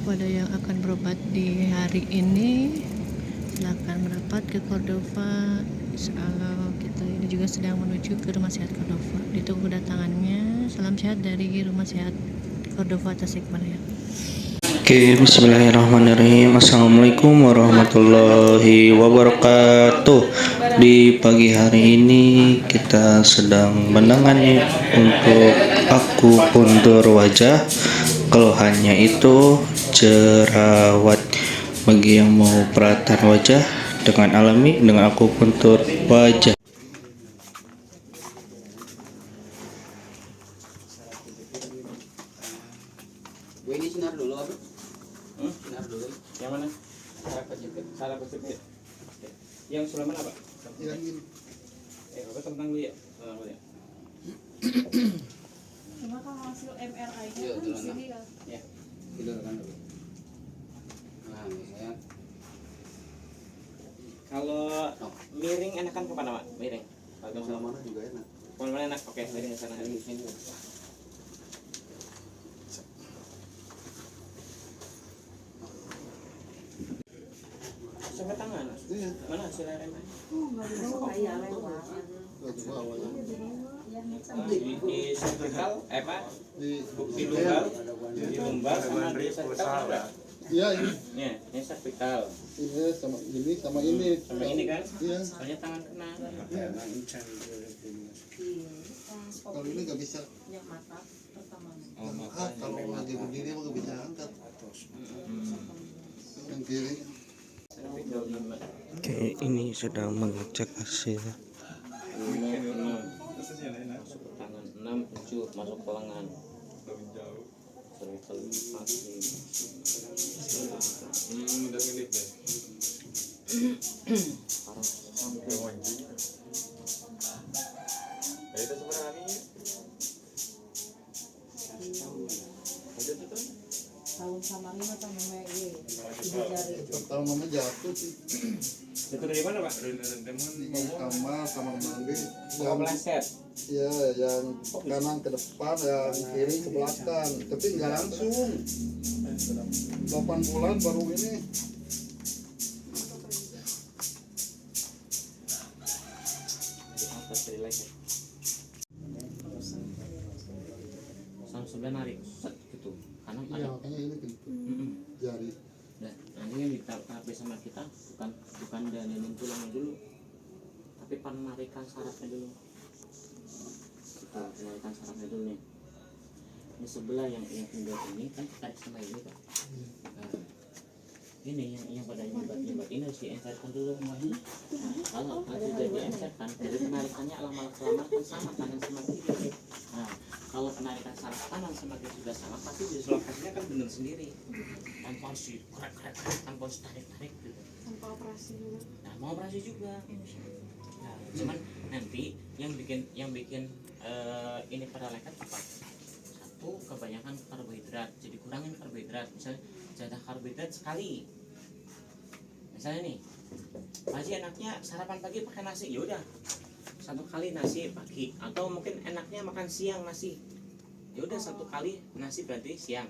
pada yang akan berobat di hari ini, silakan merapat ke Cordova. Insyaallah kita ini juga sedang menuju ke Rumah Sehat Cordova. Ditunggu kedatangannya. Salam sehat dari Rumah Sehat Cordova Tasikmalaya. Oke, bismillahirrahmanirrahim. Assalamualaikum warahmatullahi wabarakatuh. Di pagi hari ini kita sedang menangani untuk akupuntur wajah. Keluhannya itu jerawat. Bagi yang mau perawatan wajah dengan alami dengan akupuntur wajah. Ini sinar dulu apa? Sinar dulu. Yang mana? Salah kejepit. Yang sebelah mana, Pak? Yang ini. Apa tentang dulu ya? Tentang dulu ya. Cuma kalau hasil MRI-nya Iya, kan dulu, di sini kan. Ya. Tidur kan dulu. Nah, saya Kalau miring enakan ke mana, Pak? Miring. Kalau mana juga enak. mana enak? Oke, miring ke sana. Ini sini. Sampai tangan. Iya. Mana hasil MRI? Nggak bisa kayak lewat. Lagi bawah. Di cervical, Pak? Di Di lumbar sama di cervical ada. Iya, ini. Ya, ini cervical. Ini sama ini sama ini. Sama ini kan? Iya. Soalnya tangan kena. Kalau ini nggak bisa. Yang mata pertama. Kalau lagi berdiri mah nggak bisa angkat. Yang kiri. Cervical 5. Oke, ini sedang mengecek hasil. 6 masuk ke tangan, 6 7 masuk ke lengan, cervical 4 udah ngedip deh. parah sampai Ya itu sebenarnya ini. Ada tuh kan? Tahun sama lima sama Mei. Ibu jari. Pertama mah jatuh sih. itu dari mana, Pak? Ada teman Di kamar sama mandi. Oh, meleset. Ya, yang kanan ke depan, yang kiri ke belakang. Tapi nggak langsung. 8 bulan baru ini. Di atas dari leher. Sama sebelah narik, set gitu. Kanan Iya, ada. makanya ini gitu. Jari. Nah, nanti yang ditarik sama kita bukan dandanin tulangnya dulu, tapi penarikan sarafnya dulu. Kita penarikan sarafnya dulu nih. Ini sebelah yang tinggal ini kan tarik sama ini, Pak. Nah, ini yang pada nyebat ini harus diencerkan dulu. Nah, kalau sudah diencerkan, jadi penarikannya lama-lama kan sama kanan sama kiri. Nah, kalau penarikan saraf kanan sama kiri sudah sama, pasti dislokasinya kan benar sendiri. Tanpa harus dikrek-krek, tanpa harus tarik-tarik gitu. Tanpa operasi juga. Nah, mau operasi juga. Nah, cuman nanti yang bikin ini pada lekat apa? Satu, kebanyakan karbohidrat, jadi kurangin karbohidrat. Misalnya jatah karbohidrat sekali. Misalnya nih, pagi enaknya sarapan pagi pakai nasi, yaudah 1 kali nasi pagi. Atau mungkin enaknya makan siang nasi, yaudah 1 kali nasi berarti siang.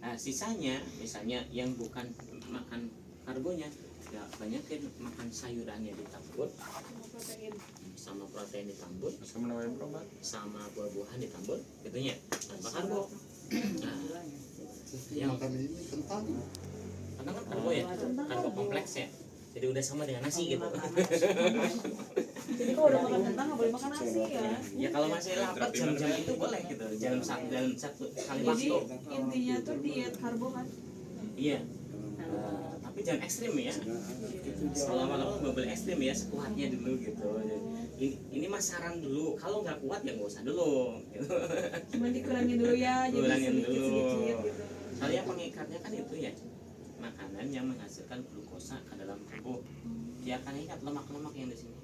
Nah, sisanya misalnya yang bukan makan karbonya, ya banyakin makan sayurannya ditambut, Protein. sama protein ditambut, Sama namanya berobat. sama buah-buahan ditambut, gitunya tanpa karbo. Nah, yang Makan ini kentang. karena kan karbo ya, karbo kompleks ya, jadi udah sama dengan nasi gitu. Jadi kalau udah makan kentang nggak boleh makan nasi ya. Ya kalau masih lapar jam-jam itu boleh gitu, dalam satu kali Jadi waktu. intinya tuh diet karbo kan. Iya. Tapi jangan ekstrim ya. Kalau lama-lama nggak boleh ekstrim ya, sekuatnya dulu gitu. Ini mas saran dulu. Kalau nggak kuat ya nggak usah dulu. Gitu. Cuma dikurangin dulu ya, jadi Kurangin dulu. sedikit-sedikit gitu. Soalnya pengikatnya kan itu ya, makanan yang menghasilkan glukosa ke dalam tubuh. Dia akan ikat lemak-lemak yang di sini.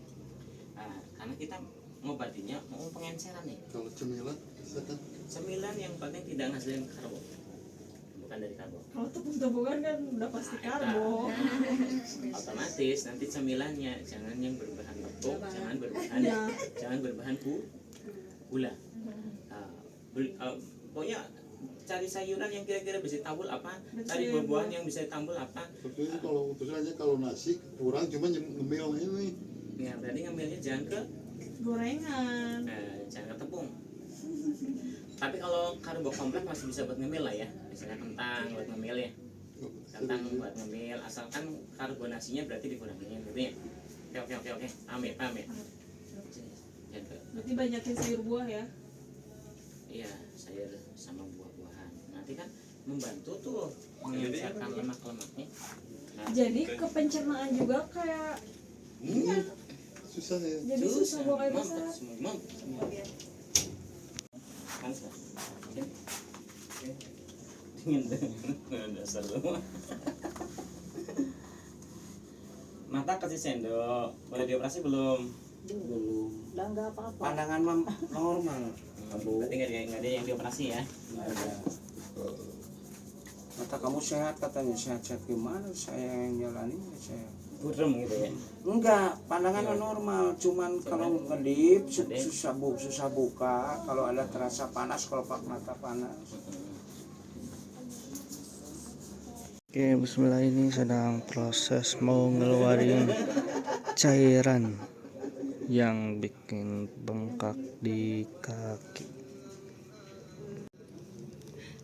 Nah, karena kita ngobatinya mau pengenceran nih. Kalau cemilan, bisa kan? Cemilan yang penting tidak ngasilin karbo, bukan dari karbo. Kalau tepung-tepungan kan udah pasti karbo. Otomatis nanti cemilannya jangan yang berbahan tepung, jangan berbahan gula. Pokoknya cari sayuran yang kira-kira bisa ditambul apa, cari buah-buahan yang bisa ditambul apa. Tapi ini kalau utusannya kalau nasi kurang cuma ngemil ini. Ya berarti ngambilnya jangan ke Gorengan. jangan ke tepung. Tapi kalau karbo kompleks masih bisa buat ngemil lah ya, misalnya kentang buat ngemil ya, kentang buat ngemil, asalkan karbonasinya berarti dikurangin gitu ya. Oke, paham ya. Berarti banyakin sayur buah ya. Iya, sayur sama buah-buahan. Nanti kan membantu tuh menyehatkan lemak-lemaknya. Nah, Jadi ke pencernaan juga kayak Susah ya. jadi susah buang air besar. Kan dingin dasar lu. Mata kasih sendok. Boleh dioperasi belum? Belum. Lah enggak apa-apa. Pandangan normal. Berarti nggak ada yang dioperasi ya? Nggak ada. Kata kamu sehat, katanya sehat-sehat gimana? Saya yang jalani saya. Burem gitu ya? Enggak, pandangannya normal. Cuman kalau ngedip susah buka. Kalau ada terasa panas, kalau pak mata panas. Oke, bismillah, ini sedang proses mau ngeluarin cairan yang bikin bengkak di kaki.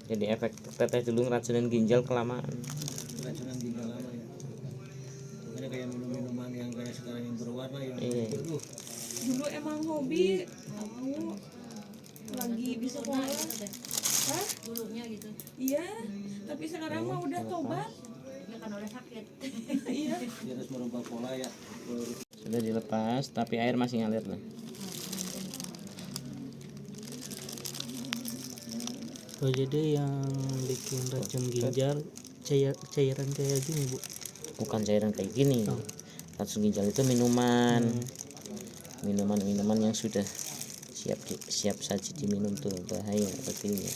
Jadi efek teteh dulu ngeracunin ginjal kelamaan. Keracunan ginjal lama ya. Makanya kayak minum-minuman yang kayak sekarang yang berwarna yang Iya. Dulu emang hobi aku lagi di sekolah. Hah? Dulunya gitu. Iya, tapi sekarang mah udah tobat. Ya kan udah sakit. Iya. dia harus merubah pola ya. Sudah dilepas, tapi air masih ngalir lah. Oh, jadi yang bikin racun ginjal cairan kayak gini, Bu? Bukan cairan kayak gini. Racun ginjal itu minuman. Minuman yang sudah siap saji diminum tuh bahaya artinya.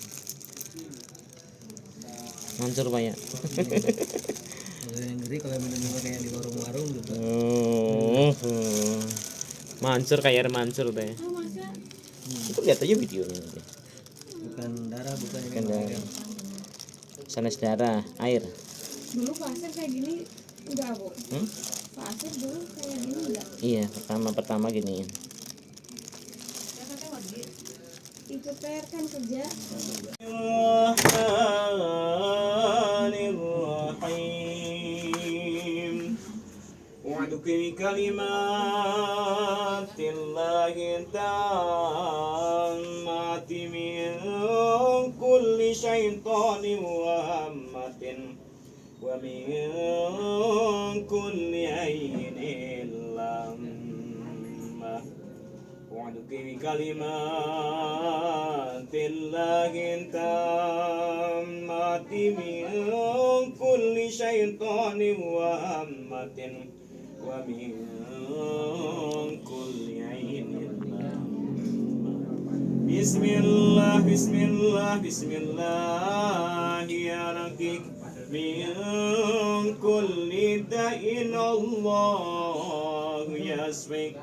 Mancur Pak ya. Kalau yang ngeri kalau minum-minum kayak di warung-warung gitu. Mancur kayak air mancur teh. Itu lihat aja videonya nanti. Bukan darah, bukan ini. Bukan darah. Sanes darah, air. Dulu pasir kayak gini enggak, Bu? Hmm? Pasir dulu kayak gini enggak? Iya, pertama giniin. Itu PR kan kerja. Bismillahirrahmanirrahim. Wa'aduk kalimatillahi tammati min kulli syaitanin wa hammatin wa min kulli aynin lamma. Wa'aduk kalimatillahi tammati min kulli syaitanin wa hammatin wa min kulli aynin lamma. Bismillah ya rakik min kulli da'in Allah yasfik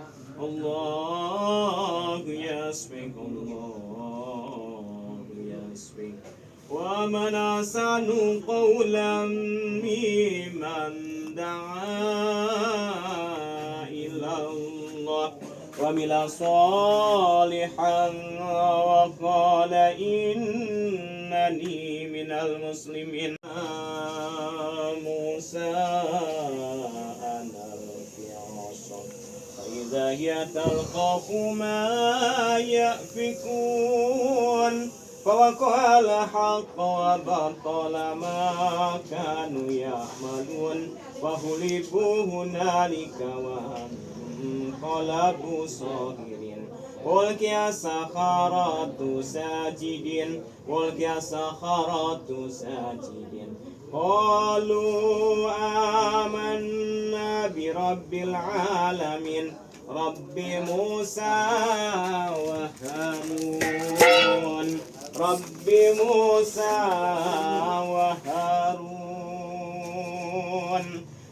wa man ahsanu qawlan mimman da'a ila Allah wa amila salihan wa qala innani minal muslimin. Musa فإذا هي تلقف ما يأفكون فوقع الحق وبطل ما كانوا يعملون فغلبوا هنالك وانقلبوا صاغرين ألقي السحرة ساجدين قالوا آمنا برب العالمين رب موسى وهارون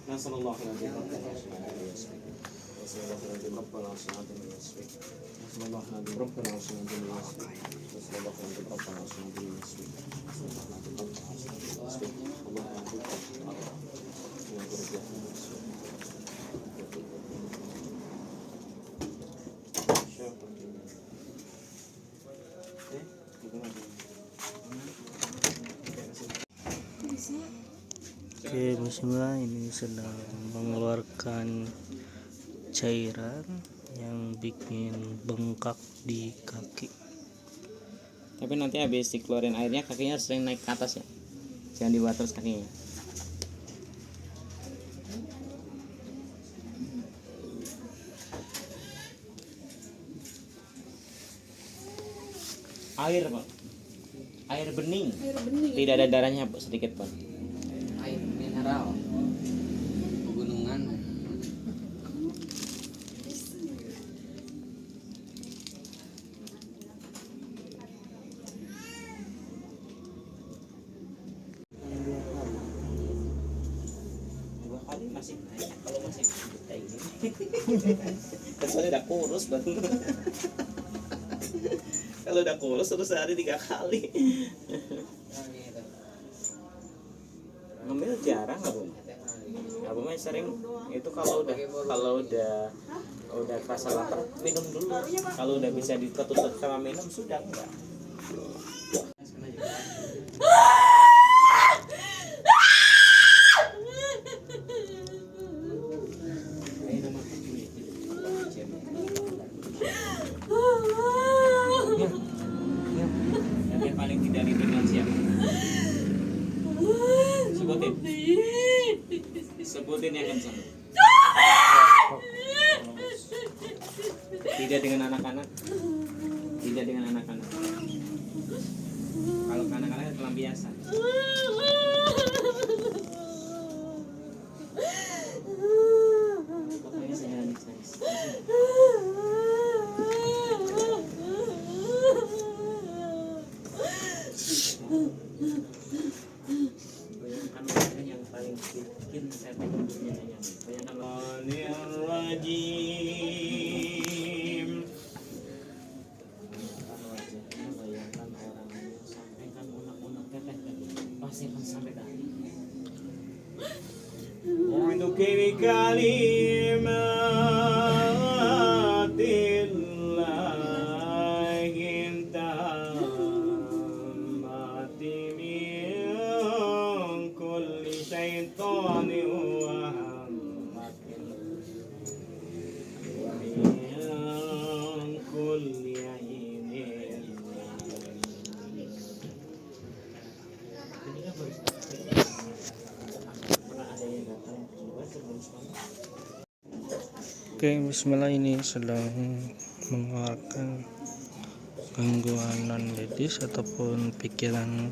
نسأل الله العظيم ربنا Oke, bismillah, ini sedang mengeluarkan cairan yang bikin bengkak di kaki. Tapi nanti habis dikeluarin airnya kakinya harus sering naik ke atas ya, jangan dibuat terus kakinya. Air Pak, air bening, tidak ada darahnya Pak, sedikit pun. Air mineral pegunungan. Dua kali masih naik kalau masih kayak gini. Kecuali udah kurus baru. Kalau udah kurus terus sehari 3 kali. Ngambil jarang Abu mah sering itu kalau udah kerasa lapar minum dulu. Kalau udah bisa ditutup sama minum sudah enggak. Yang paling tidak ditinggal siapa? Sebutin yang kencang. Tidak dengan anak-anak. Tidak dengan anak-anak. Kalau ke anak-anak itu biasa. Pokoknya saya nangis. Bayangkan yang paling bikin saya pengen dunia yang bayangkan rajim. Bayangkan orang yang sampai kan unak-unak teteh pasti akan sampai dah. Untuk kini kalimatillah tammati min kulli syaitanin wa hammatin wa min kulli ainin. Oke, bismillah, ini sedang mengeluarkan gangguan non medis ataupun pikiran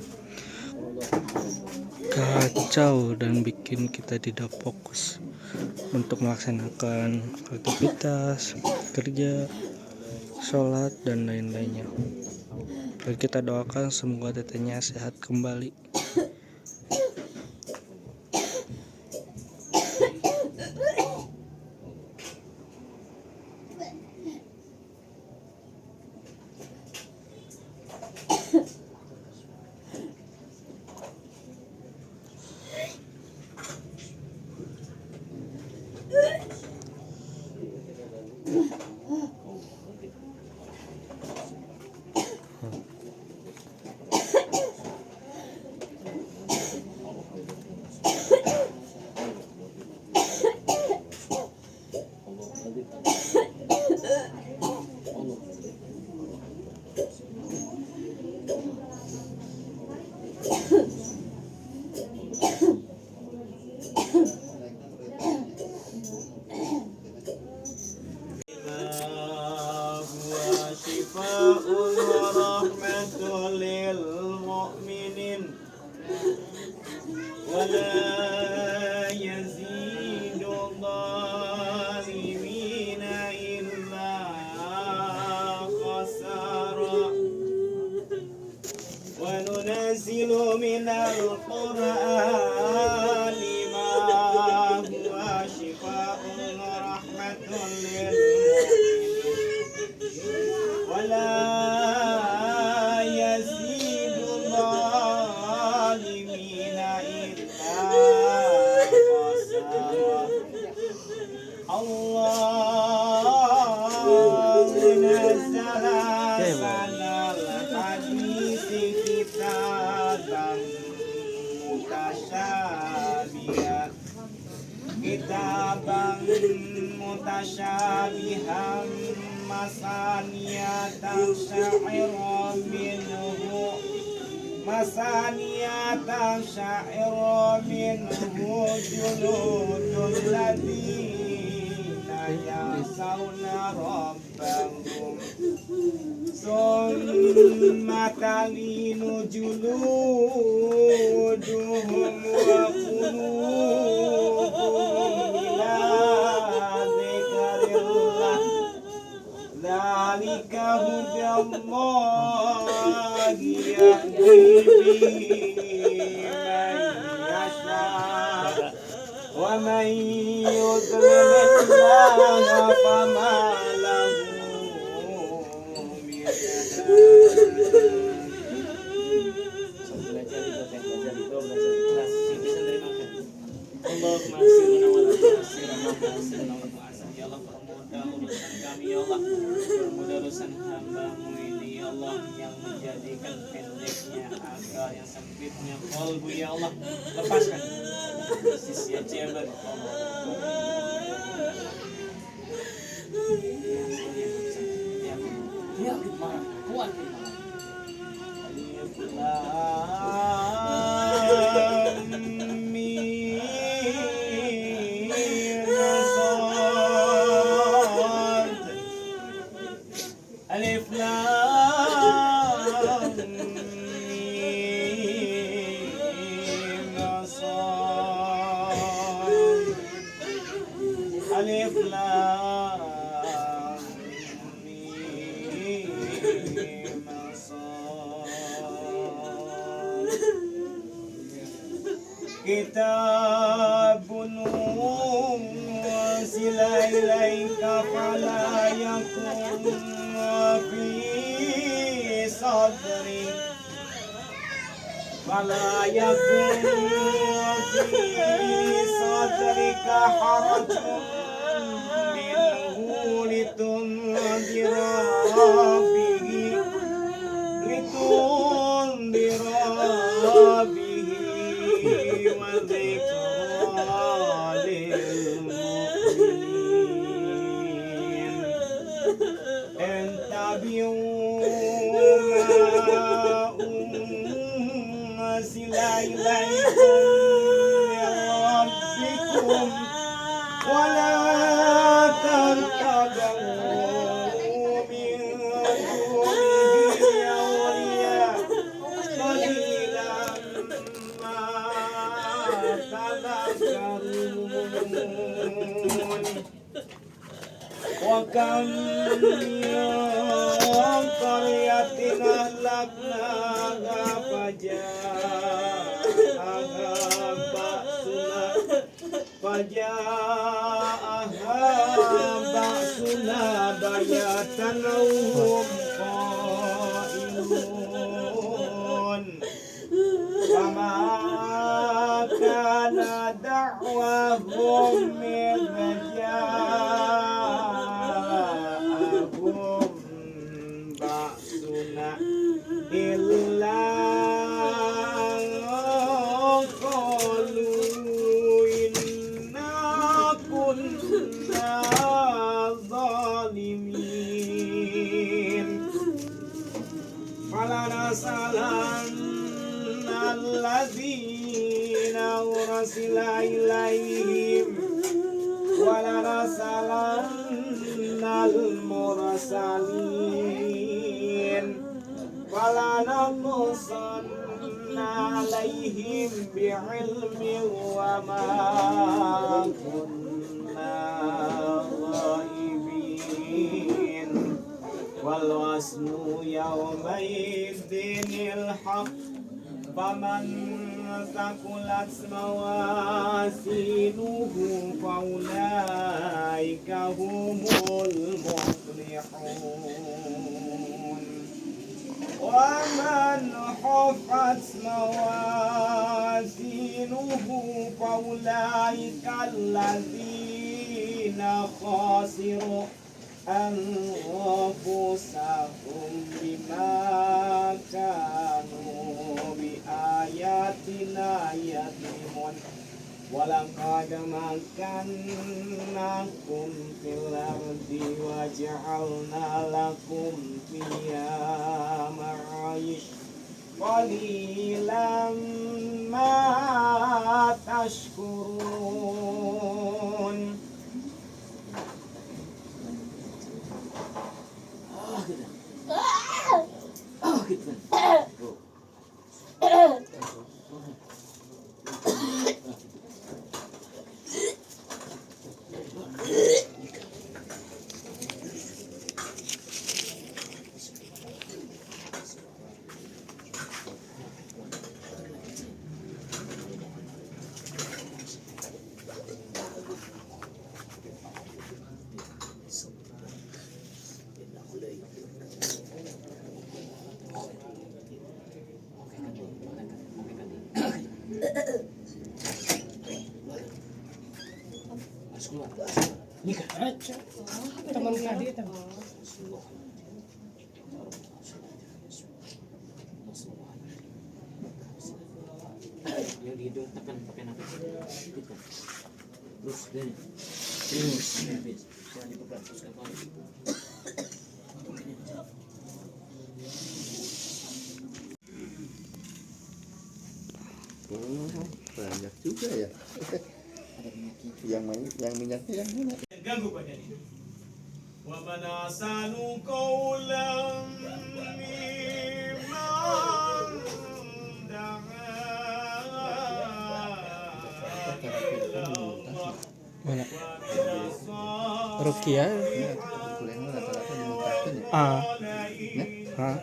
kacau dan bikin kita tidak fokus untuk melaksanakan aktivitas, kerja, sholat, dan lain-lainnya. Dan kita doakan semoga tetenya sehat kembali. ولا يزيد الظالمين إلا خسارا وننزل من القرآن ما هو شفاء ورحمة للمؤمنين ولا mutasyabihan kitaban mutasyabihan masaniyatan sya'iran minhu juludul ladina yasawna rabbahum summa talinu juluduhum wa qulubuhum ila dzikrillah dzalika hudallahi yahdi bihi man yasha wa man yudlilillah fama lahu min belajar itu teh, belajar itu, belajar ikhlas, sih bisa terima kan. Allahumma sirna wa la tu'sirna wa tu'asir. Ya Allah, permudah urusan kami ya Allah, permudah urusan hamba-Mu ini ya Allah, yang menjadikan pendeknya akal, yang sempitnya qalbu ya Allah, lepaskan sisi jabar ya marah kuat Alif Lam Mim Sad Alif Lam Mim Sad Kitabun unzila ilaika fala yakun fi sadri fala yakun fi sadrika harajun minhu litundira bihi wa dhikra lil mu'minin entabi'u ma unzila ilaikum min rabbikum wa la tattabi'u min dunihi awliya qalilan ma tadhakkarun wa kam min qaryatin ahlaknaha faja'aha ba'suna bayatan aw hum qa'imun fama kana da'wahum idh ja'ahum ba'suna illa qalu inna kunna zalimin falanasalanna alladzina ursila ilaihim walanasalanna al-mursalin falanaqussanna alaihim bi'ilmin wa ma kunna ghaibin wal wasnu yawmaidzinil haqq faman thaqulat mawasinuhu faulaika humul muflihun wa man khaffat mawasinuhu faulaika alladzina khasiru anfusahum bima kanu biayati بآياتنا يظلمون ولقد مكناكم في الأرض وجعلنا لكم فيها معايش قليلا ما تشكرون. Teman kadi teman. Yang di hidung tekan pakai nafas. Terus deh. Terus habis. Jangan dibuka terus ke bawah. Banyak juga ya. yang minyaknya yang mana? Ganggu badan ini. Wa man asanu qawlan mimman Mana? Rukia. Iya, kuliahnya rata-rata dimuntahkan ya. Ah. Hah?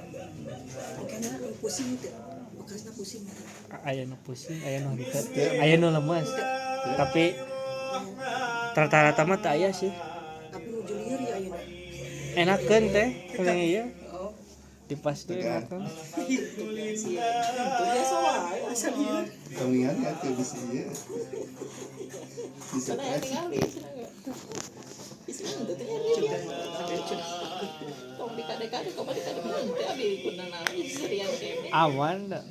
Karena pusing itu, bekasnya pusing. Aya nu pusing, aya nu henteu, aya nu lemes. Tapi rata-rata mah teu aya sih. Tapi nu junior ya ayeuna. Enakeun teh, kuliah ieu. Dipas teh enakeun. Biasa wae asal ieu. Kawian ya tuh bisa ya. Bisa Aman dah.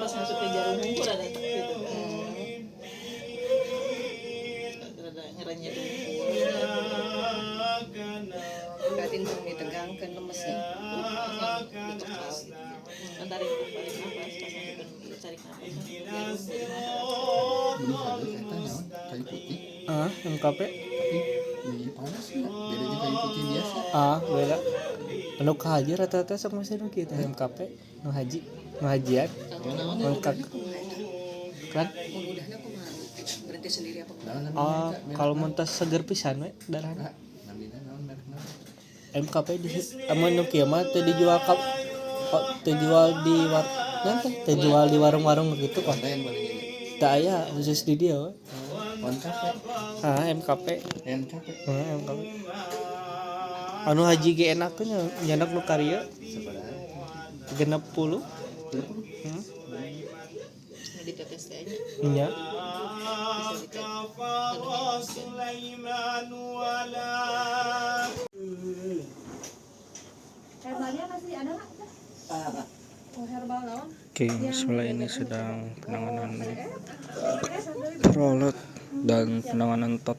Pas masuk ke jarum hukum ada gitu. Ada ngeranya dulu. Katin tong ditegangkeun lemesnya. Antara itu balik nafas pas masuk cari nafas. kayu putih. MKP. Tapi panas ya. Bedanya kayu putih biasa. Beda. Anu ka haji rata-rata sok masih nu kitu MKP, nu haji, nu hajian. Lengkap. Kan? Mudahnya aku mah berhenti sendiri apa? Kalau montas seger pisan we darahna. Namina naon merek naon? MKP di amun nu kieu mah teu dijual teu jual di teu jual di warung-warung gitu kok. Konten paling ini. Teu aya khusus di dia we. Koncape. MKP. NKP. MKP. Anu haji ge enakeun nyanak nu karya Sabaraha? 60. Nu ditetes teh aja. Nya. Herbalnya masih ada enggak? Oh, herbal naon? Oke, bismillah, ini sedang penanganan rolet dan penanganan tot.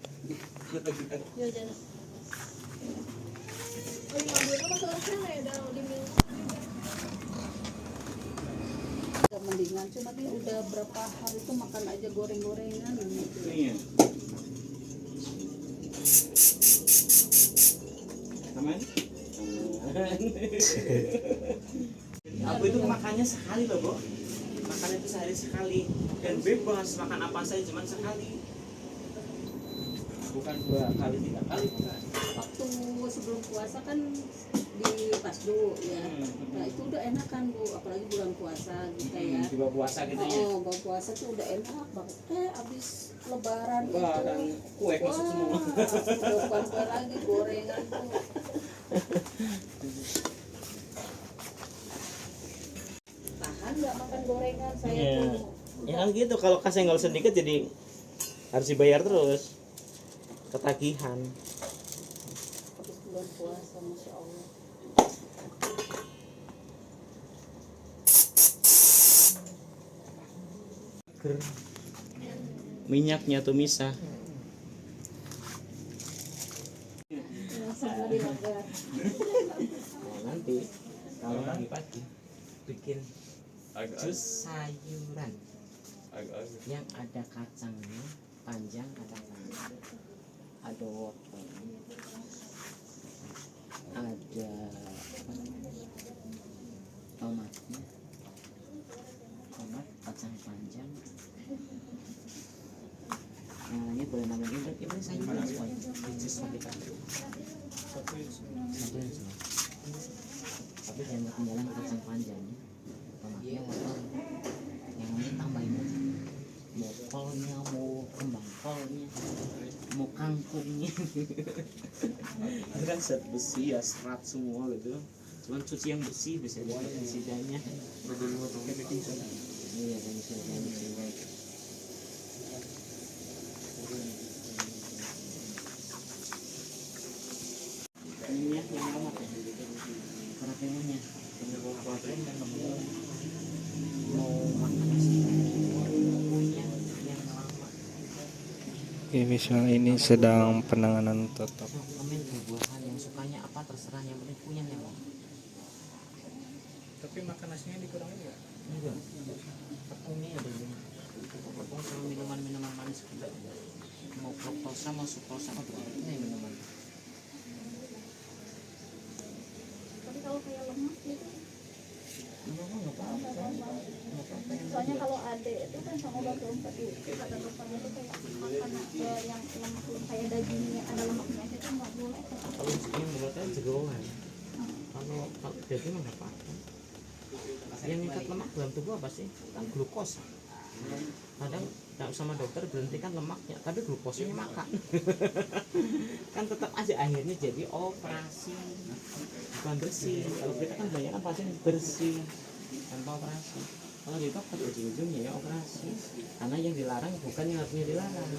Udah mendingan, cuma dia udah berapa hari itu makan aja goreng-gorengan gitu. Iya. Aman? Aku itu makannya sekali loh, Bo. Makannya itu sehari sekali dan bebas makan apa saja cuman sekali. Bukan 2 kali 3 kali bukan. Waktu sebelum puasa kan di pasdu ya. Nah itu udah enak kan Bu, apalagi bulan puasa gitu ya. Di bawah puasa gitu ya. Oh, bawah puasa tuh udah enak banget. Abis lebaran Wah, itu. dan kue masuk semua. Bukan kue lagi, gorengan tuh. Tahan nggak makan gorengan saya tuh. Ya kan gitu, kalau kesenggol sedikit jadi harus dibayar terus. Ketagihan. Habis bulan puasa, Masya Allah. seger. Minyaknya tuh misah. Nah, nanti kalau pagi-pagi bikin jus sayuran yang ada kacangnya panjang, ada kacang, ada wortel, ada tomatnya, tomat kacang panjang. Nah, ini boleh namanya ini sayuran semuanya. Jus sampai satu yang semua. Tapi jangan ketinggalan kacang panjangnya, tomatnya, wortel. Yang ini tambahin aja. Mau kolnya, mau kembang kolnya, mau kangkungnya. Itu kan zat besi ya, serat semua gitu. Cuman cuci yang bersih bisa dapat isinya. Iya, kan bisa. Ini yang lama ya, karena pengennya protein dan mau makan punya yang lama. Oke, visual ini sedang penanganan tetap. Komen buah-buahan yang sukanya apa terserah, yang penting punya yang lama. Tapi makan nasinya dikurangin nggak? Enggak, tepungnya ada yang tepung sama minuman manis juga. Mau fruktosa mau sukrosa atau ini minuman. Tapi kalau kayak lemak gitu, Nggak apa-apa. soalnya kalau adek itu kan sama batu empat itu kata dokternya itu kayak makanan yang lemak kayak dagingnya ada lemaknya itu nggak boleh. Kalau yang menurutnya jeroan. Kalau jadi mah nggak apa-apa. Yang mengikat lemak dalam tubuh apa sih? Kan glukosa. Kadang sama dokter berhentikan lemaknya, tapi glukosanya makan. Kan tetap aja akhirnya jadi operasi, bukan bersih. Kalau kita kan banyak kan pasien bersih tanpa operasi. Kalau di dokter ujung-ujungnya ya operasi, karena yang dilarang bukan yang harusnya dilarang.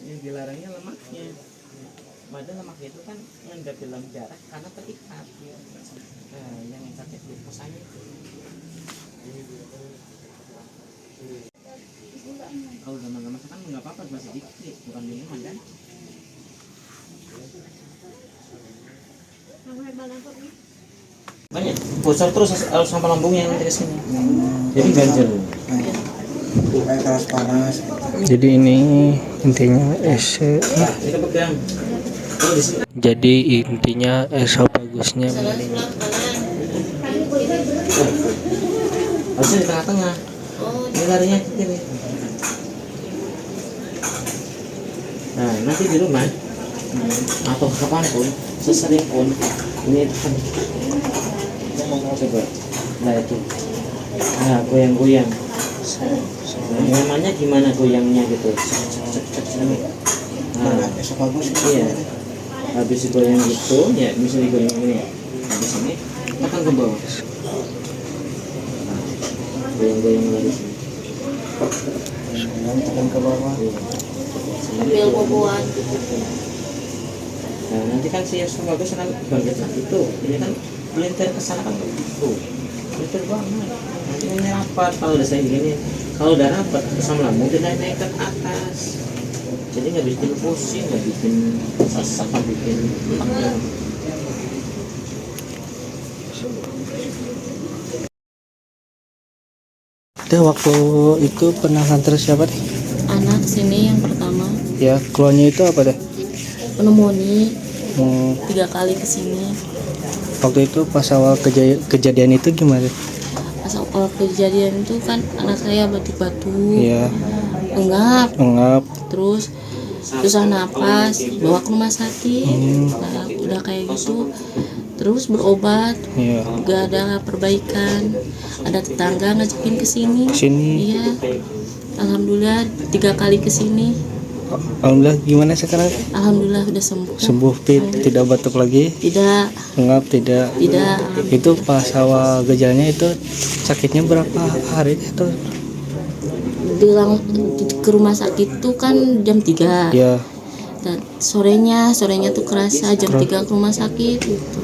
Yang dilarangnya lemaknya. Padahal lemak itu kan ngendap dalam darah karena terikat. Yang ngikatnya glukosanya itu. Kalau gampang-gampang kan nggak apa-apa, masih dikit, bukan minuman kan? Banyak, bocor terus sampai lambungnya nanti ke sini. Jadi ganjel. Kayak keras panas. Jadi ini intinya Kita pegang. jadi intinya esopagusnya meninggal. Harusnya di tengah-tengah. Ini larinya ke kiri. Nah, nanti di rumah atau kapanpun, sesering pun ini kan coba. Nah itu, nah goyang-goyang. Nah, namanya gimana goyangnya gitu? Nah, Esofagus iya. Habis goyang gitu, ya bisa digoyang ini. Habis ini tekan ke bawah. Nah, goyang-goyang lagi. tekan ke bawah. Ambil boboan. Nah, nanti kan si esophagus akan bangkit lagi tuh. Ini kan melintir ke sana kan tuh. Melintir banget. Nanti ini rapat kalau udah saya gini. Kalau udah rapat asam lambung dia naik ke atas. Jadi nggak bikin pusing, nggak bikin sesak, nggak bikin enak. Itu waktu itu pernah nganter siapa deh? Anak sini yang pertama Ya, keluarnya itu apa deh? pneumonia Hmm, 3 kali kesini. waktu itu pas awal kejadian itu gimana? Pas awal kejadian itu kan anak saya batuk-batuk, Ya, engap, ngap. terus susah napas, bawa ke rumah sakit. Nah, udah kayak gitu terus berobat, Ya, gak ada perbaikan. Ada tetangga ngajakin ke sini. sini. Iya, alhamdulillah 3 kali ke sini. Alhamdulillah, gimana sekarang? Alhamdulillah udah sembuh. Sembuh fit, tidak batuk lagi, Tidak, ngap tidak. tidak. Itu pas awal gejalanya itu sakitnya berapa hari itu? Ke rumah sakit tuh kan jam 3. Ya, Dan sorenya tuh kerasa jam 3 ke rumah sakit gitu.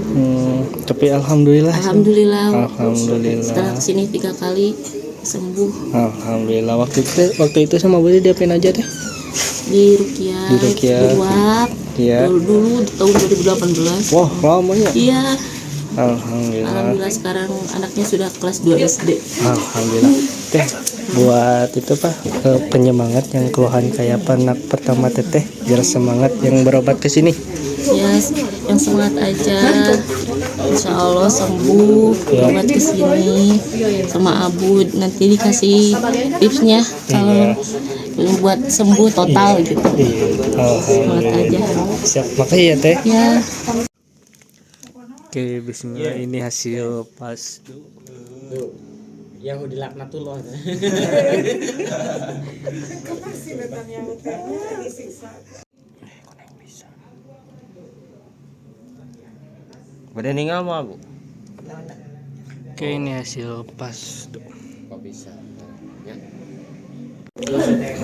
tapi alhamdulillah. Alhamdulillah. Alhamdulillah. Setelah kesini 3 kali sembuh Alhamdulillah. Waktu itu sama Budi diapain aja teh? di Rukiah, Di Rukiah. Uap, Iya. dulu tahun 2018. Wah, lama ya. Iya, Alhamdulillah. alhamdulillah sekarang anaknya sudah kelas 2 SD. Alhamdulillah. Teh, buat itu Pak, penyemangat yang keluhan kayak anak pertama teteh, biar semangat yang berobat ke sini. Ya, yang semangat aja. Insya Allah sembuh, berobat ke sini sama Abu. Nanti dikasih tipsnya kalau buat sembuh total gitu. Semangat aja. Siap, makasih ya Teh. Ya. Oke, bismillah, ini hasil pas Yahudi laknatullah. Pada ninggal mau Bu. Oke, ini hasil pas. Kok bisa? Ya.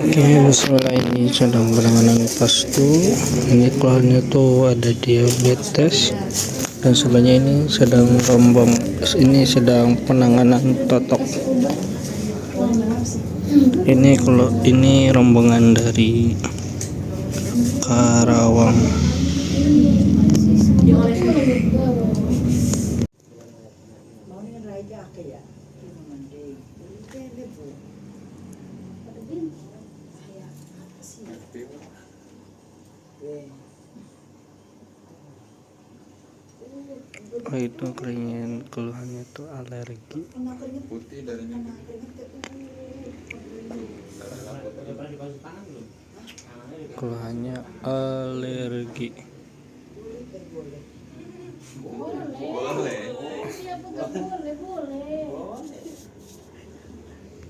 Oke, bismillah, ini sedang penanganan pastu. Ini keluarnya tuh ada diabetes dan sebagainya. Ini sedang rombong, ini sedang penanganan totok. Ini rombongan dari Karawang. Oh, itu keluhannya tuh alergi. Putih darahnya. Keluhannya alergi.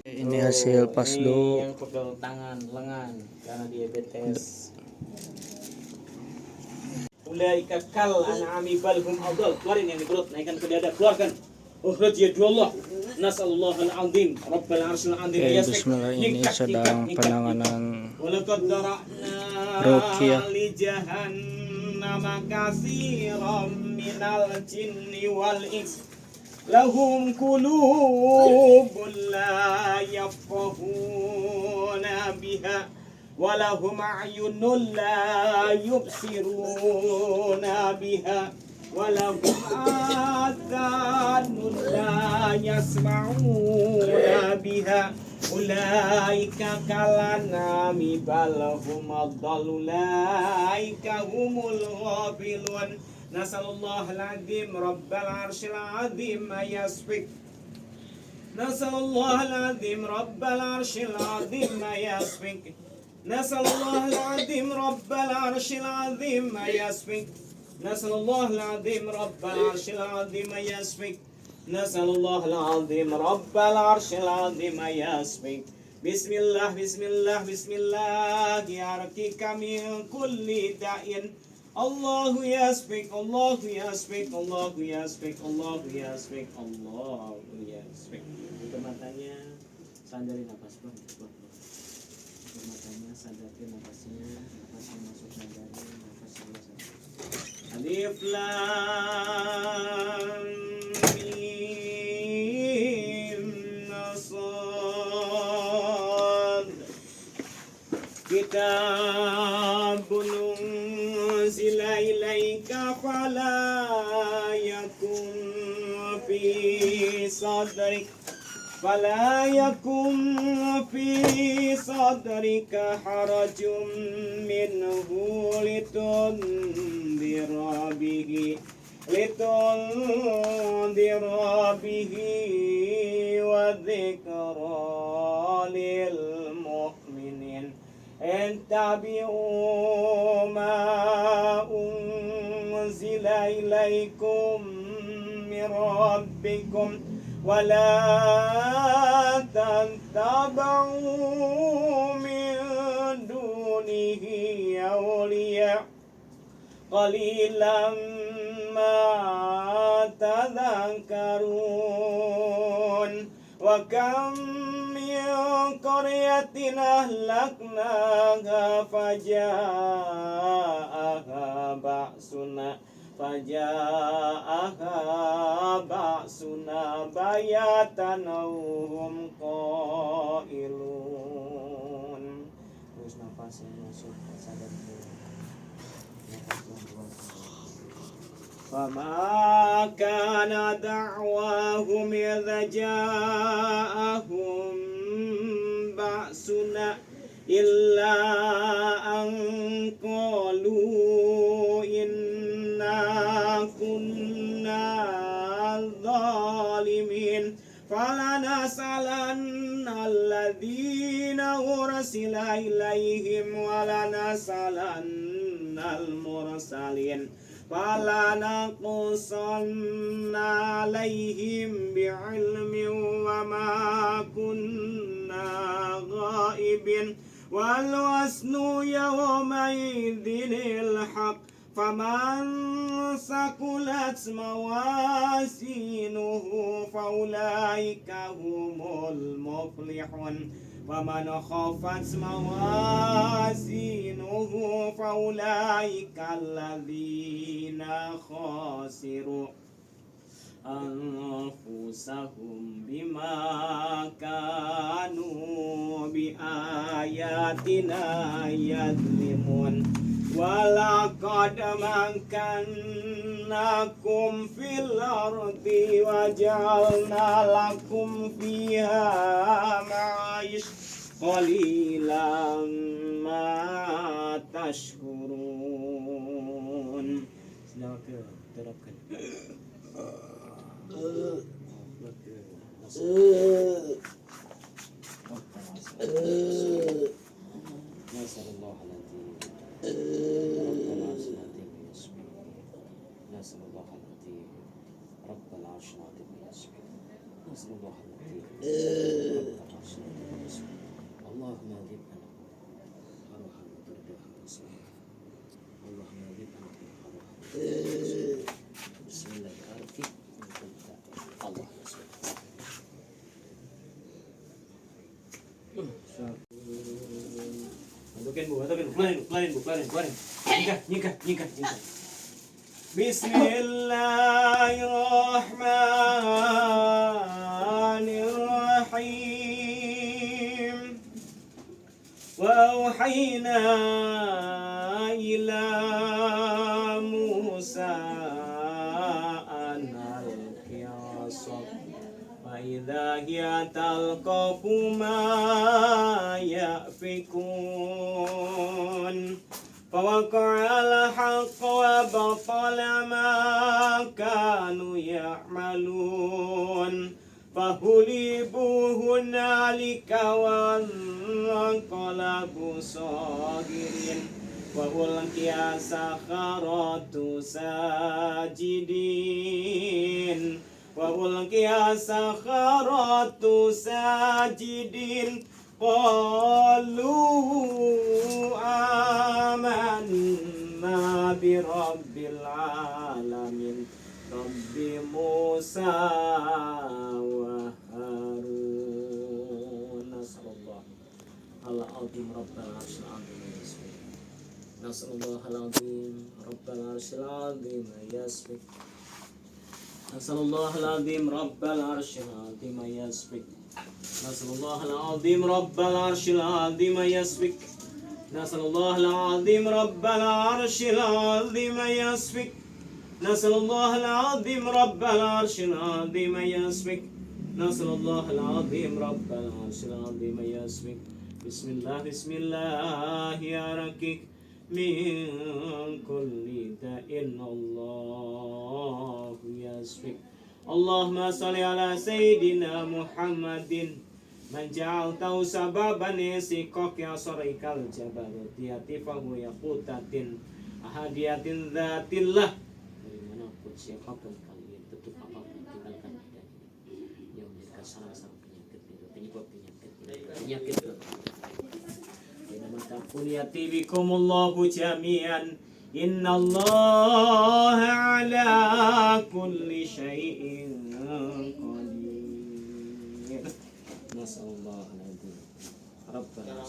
Ini hasil pasdo. Yang pegel tangan, lengan karena diabetes. Ulaika kal an'ami bal hum adall. Keluarin yang di perut, naikkan ke dada, keluarkan. Ukhraj ya Allah. Nasallallahu al-azim, Rabbal arsyil azim. Bismillah, ini sedang penanganan Walaqad Ruqyah. dara'na li jahannam katsiran minal jinni wal ins. Lahum qulubun la yafqahuna biha walahum a'yunun la yubsiruna biha walahum adhanun la yasma'una biha ulaika kalanami balahum adallu ulaika humul ghafilun. Nasallallahu al-azim Rabbal arsyil azim yasfik. Nasallallahu al-azim Rabbal arsyil azim yasfik. Nasallallahu al-azim Rabbal arsyil azim yasfik. Nasallallahu al-azim Rabbal arsyil azim yasfik. Nasallallahu al-azim Rabbal arsyil azim yasfik. Bismillah, bismillah, bismillah. Yarqika min kulli da'in. Allahu yasfik, Allahu yasfik, Allahu yasfik, Allahu yasfik, Allahu yasfik. Buka matanya, sandari nafas pelan. Buka matanya, sandari nafasnya, nafasnya masuk sandari, nafasnya masuk. Alif lam mim nasad. Kitabun unzila ilaika fala yakun fi sadrika harajum minhu litundira bihi wa dhikra lil mu'minin. Ittabi'u ma unzila ilaikum min rabbikum wa la tattabi'u min dunihi awliya qalilan ma tadhakkarun. Wa kam qaryatin ahlaknaha faja'aha فجاءها بأسنا بياتا أو هم قائلون. Terus nafas yang masuk sadar ke nafas yang keluar. فما كان دعواهم إذا جاءهم بأسنا إلا أن قالوا إنا كنا ظالمين فلنسألن الذين أرسل إليهم ولنسألن المرسلين فلنقصن عليهم بعلم وما كنا غائبين والوزن يومئذ الحق فمن ثقلت موازينه فأولئك هم المفلحون ومن خفت موازينه فأولئك الذين خسروا أنفسهم بما كانوا بآياتنا يظلمون ولقد مكناكم في الأرض وجعلنا لكم فيها معايش قليلا ما تشكرون. Bismillahirrahmanirrahim. وأوحينا إلى موسى أن ألق عصاك فإذا هي تلقف ما يأفكون فوقع الحق وبطل ما كانوا يعملون فغلبوا هنالك وانقلبوا صاغرين وألقي السحرة ساجدين وألقي السحرة ساجدين قالوا آمنا برب العالمين رب موسى وهارون. نسأل الله العظيم رب العرش العظيم يسبح. نسأل الله العظيم رب العرش العظيم يسبح. نسأل الله العظيم رب العرش العظيم يسبح. نسأل الله العظيم رب العرش العظيم يسبح. نسأل الله العظيم رب العرش العظيم يسبح. نسأل الله العظيم رب العرش العظيم يسبح. نسأل الله العظيم رب العرش العظيم يسبح. بسم الله بسم الله يا ركيك من كل داء الله يسبح. اللهم صل على سيدنا محمد من جعلته سببا لسقاق عصرك الجبروتية فهو يقوتة أحدية ذات الله. Dari manapun siapapun kalian, tutup apapun, tinggalkan hidayah yang menjadikan salah-salah penyebab penyakit Qul yatibikumullahu jami'an innallaha ala kulli syai'in qadir. Nasallallahu alaihi Rabbana